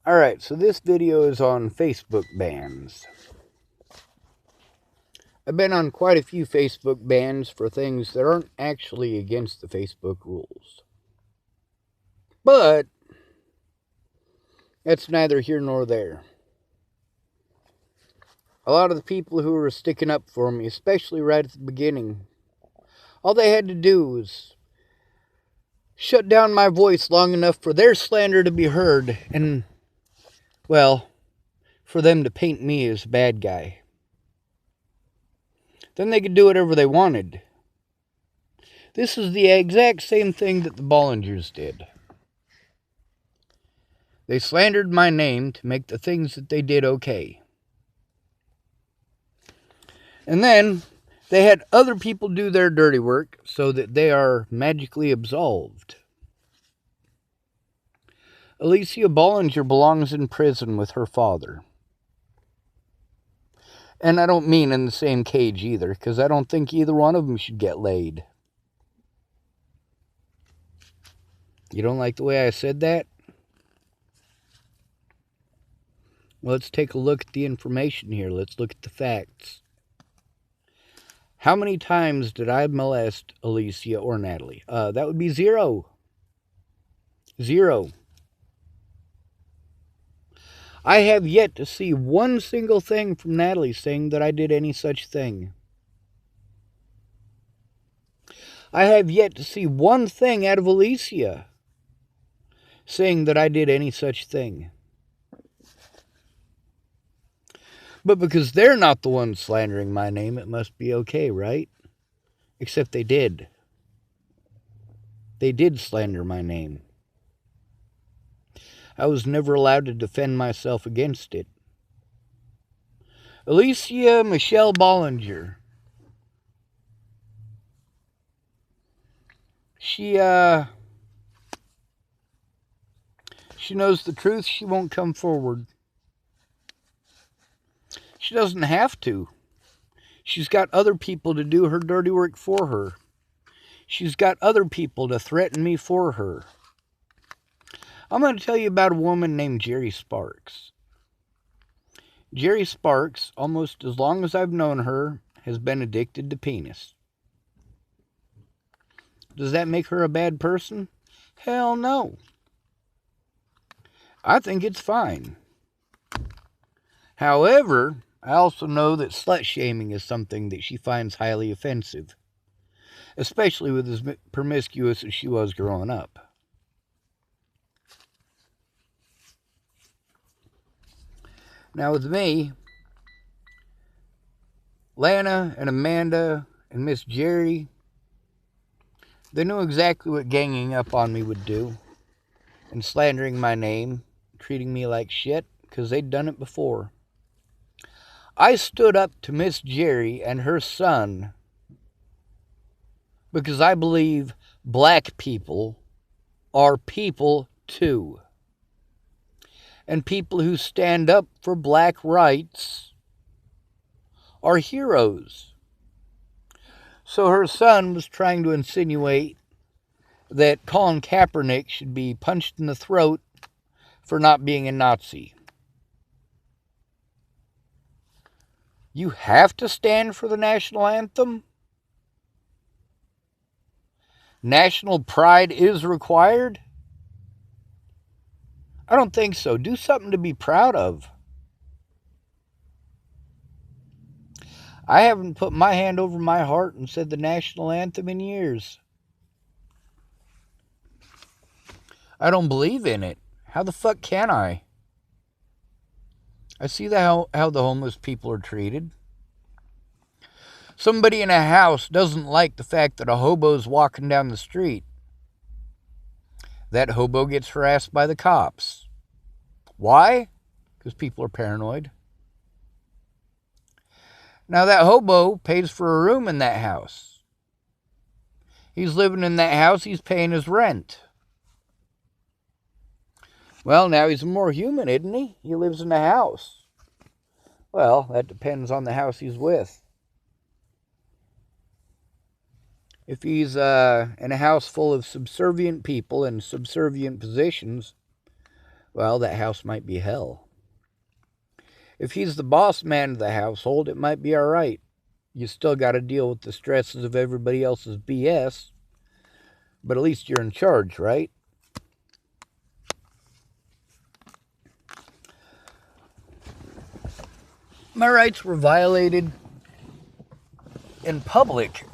Alright, so this video is on Facebook bans. I've been on quite a few Facebook bans for things that aren't actually against the Facebook rules. But that's neither here nor there. A lot of the people who were sticking up for me, especially right at the beginning, all they had to do was shut down my voice long enough for their slander to be heard and, well, for them to paint me as a bad guy. Then they could do whatever they wanted. This is the exact same thing that the Bollingers did. They slandered my name to make the things that they did okay. And then they had other people do their dirty work so that they are magically absolved. Alicia Bollinger belongs in prison with her father. And I don't mean in the same cage either, because I don't think either one of them should get laid. You don't like the way I said that? Well, let's take a look at the information here. Let's look at the facts. How many times did I molest Alicia or Natalie? That would be 0. 0. I have yet to see one single thing from Natalie saying that I did any such thing. I have yet to see one thing out of Alicia saying that I did any such thing. But because they're not the ones slandering my name, it must be okay, right? Except they did. They did slander my name. I was never allowed to defend myself against it. Alicia Michelle Bollinger. She knows the truth. She won't come forward. She doesn't have to. She's got other people to do her dirty work for her. She's got other people to threaten me for her. I'm going to tell you about a woman named Jerry Sparks. Jerry Sparks, almost as long as I've known her, has been addicted to penis. Does that make her a bad person? Hell no. I think it's fine. However, I also know that slut-shaming is something that she finds highly offensive, especially with as promiscuous as she was growing up. Now with me, Lana and Amanda and Miss Jerry, they knew exactly what ganging up on me would do and slandering my name, treating me like shit, because they'd done it before. I stood up to Miss Jerry and her son because I believe black people are people too. And people who stand up for black rights are heroes. So her son was trying to insinuate that Colin Kaepernick should be punched in the throat for not being a Nazi. You have to stand for the national anthem? National pride is required? I don't think so. Do something to be proud of. I haven't put my hand over my heart and said the national anthem in years. I don't believe in it. How the fuck can I? I see how the homeless people are treated. Somebody in a house doesn't like the fact that a hobo's walking down the street. That hobo gets harassed by the cops. Why? Because people are paranoid. Now that hobo pays for a room in that house. He's living in that house, he's paying his rent. Well, now he's more human, isn't he? He lives in a house. Well, that depends on the house he's with. If he's in a house full of subservient people in subservient positions, well, that house might be hell. If he's the boss man of the household, it might be all right. You still got to deal with the stresses of everybody else's BS, but at least you're in charge, right? My rights were violated in public,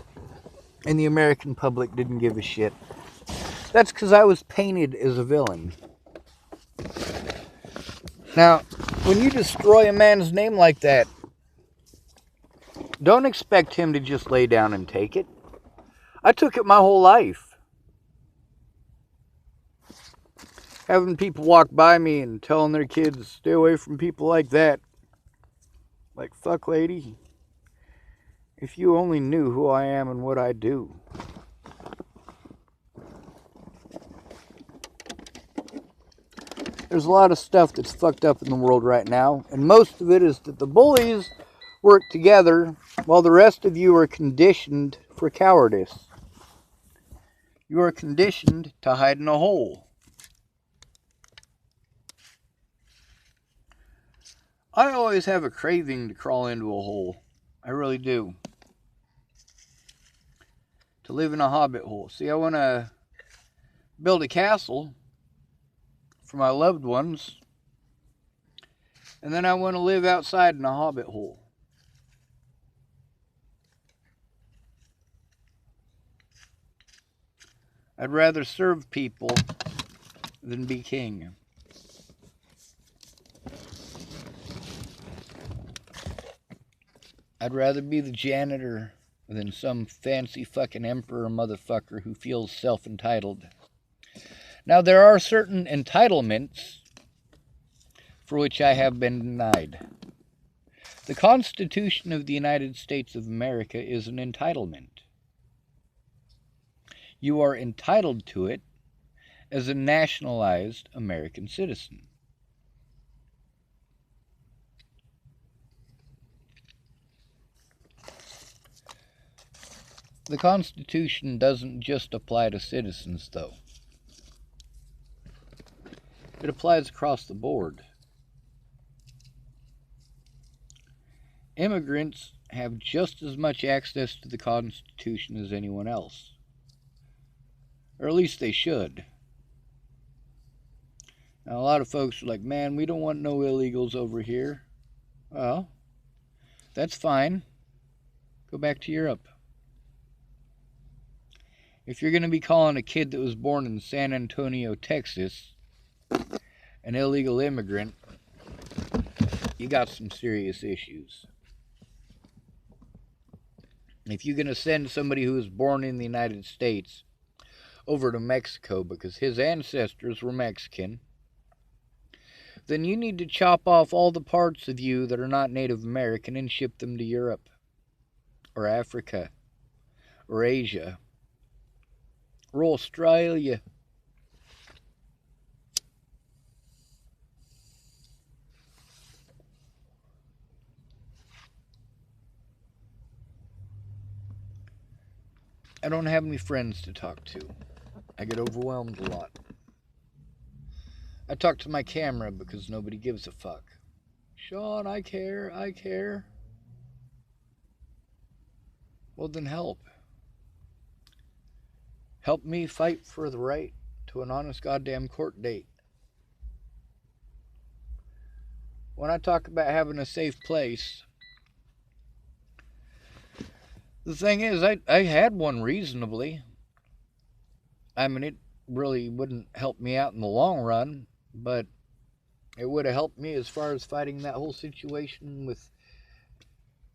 and the American public didn't give a shit. That's because I was painted as a villain. Now, when you destroy a man's name like that, don't expect him to just lay down and take it. I took it my whole life. Having people walk by me and telling their kids, stay away from people like that. Like, fuck, lady. If you only knew who I am and what I do. There's a lot of stuff that's fucked up in the world right now, and most of it is that the bullies work together while the rest of you are conditioned for cowardice. You are conditioned to hide in a hole. I always have a craving to crawl into a hole. I really do. To live in a hobbit hole. See, I want to build a castle for my loved ones, and then I want to live outside in a hobbit hole. I'd rather serve people than be king. I'd rather be the janitor than some fancy fucking emperor motherfucker who feels self-entitled. Now, there are certain entitlements for which I have been denied. The Constitution of the United States of America is an entitlement. You are entitled to it as a nationalized American citizen. The Constitution doesn't just apply to citizens, though. It applies across the board. Immigrants have just as much access to the Constitution as anyone else. Or at least they should. Now, a lot of folks are like, man, we don't want no illegals over here. Well, that's fine. Go back to Europe. If you're going to be calling a kid that was born in San Antonio, Texas, an illegal immigrant, you got some serious issues. If you're going to send somebody who was born in the United States over to Mexico because his ancestors were Mexican, then you need to chop off all the parts of you that are not Native American and ship them to Europe, or Africa, or Asia, or Australia. I don't have any friends to talk to. I get overwhelmed a lot. I talk to my camera because nobody gives a fuck. Sean, I care. Well, then help. Help me fight for the right to an honest goddamn court date. When I talk about having a safe place, the thing is, I had one reasonably. I mean, it really wouldn't help me out in the long run, but it would have helped me as far as fighting that whole situation with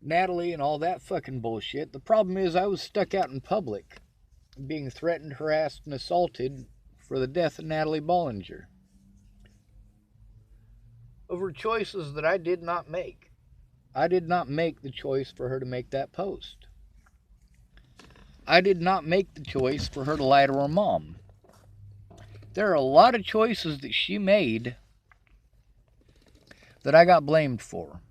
Natalie and all that fucking bullshit. The problem is I was stuck out in public, being threatened, harassed, and assaulted for the death of Natalie Bollinger. Over choices that I did not make. I did not make the choice for her to make that post. I did not make the choice for her to lie to her mom. There are a lot of choices that she made that I got blamed for.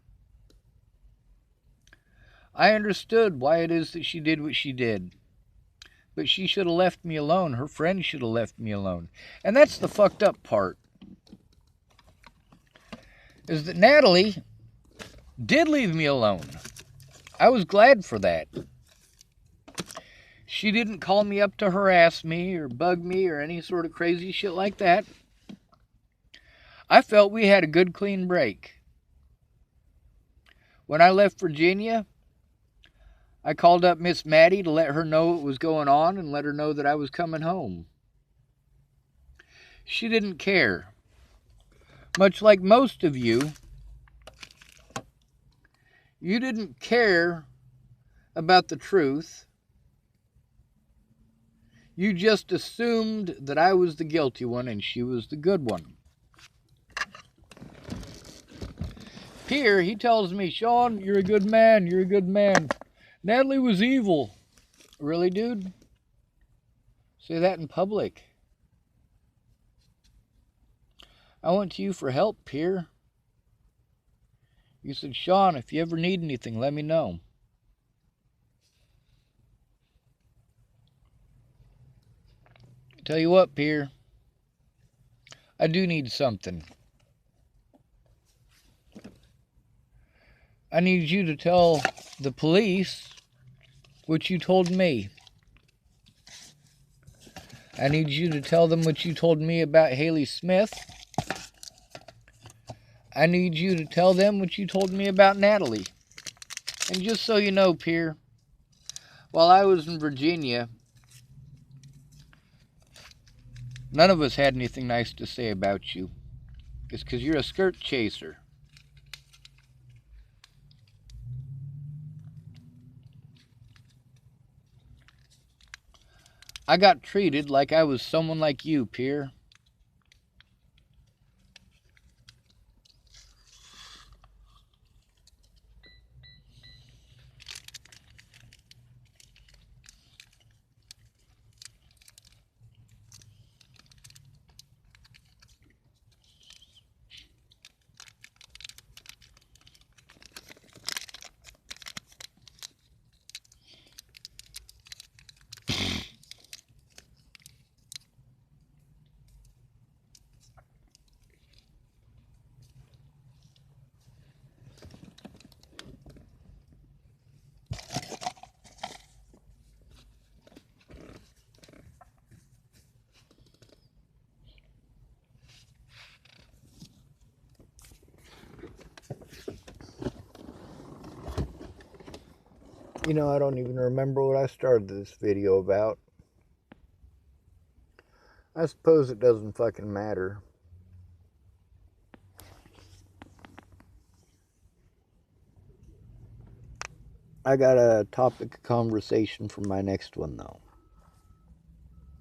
I understood why it is that she did what she did. But she should have left me alone. Her friends should have left me alone. And that's the fucked up part. is that Natalie did leave me alone. I was glad for that. She didn't call me up to harass me or bug me or any sort of crazy shit like that. I felt we had a good, clean break. When I left Virginia, I called up Miss Maddie to let her know what was going on and let her know that I was coming home. She didn't care. Much like most of you, you didn't care about the truth. You just assumed that I was the guilty one and she was the good one. Pierre, he tells me, Sean, you're a good man, you're a good man. Natalie was evil. Really, dude? Say that in public. I went to you for help, Pierre. You said, Sean, if you ever need anything, let me know. Tell you what, Pierre, I do need something. I need you to tell the police what you told me. I need you to tell them what you told me about Haley Smith. I need you to tell them what you told me about Natalie. And just so you know, Pierre, while I was in Virginia, none of us had anything nice to say about you. It's because you're a skirt chaser. I got treated like I was someone like you, Pierre. You know, I don't even remember what I started this video about. I suppose it doesn't fucking matter. I got a topic of conversation for my next one, though.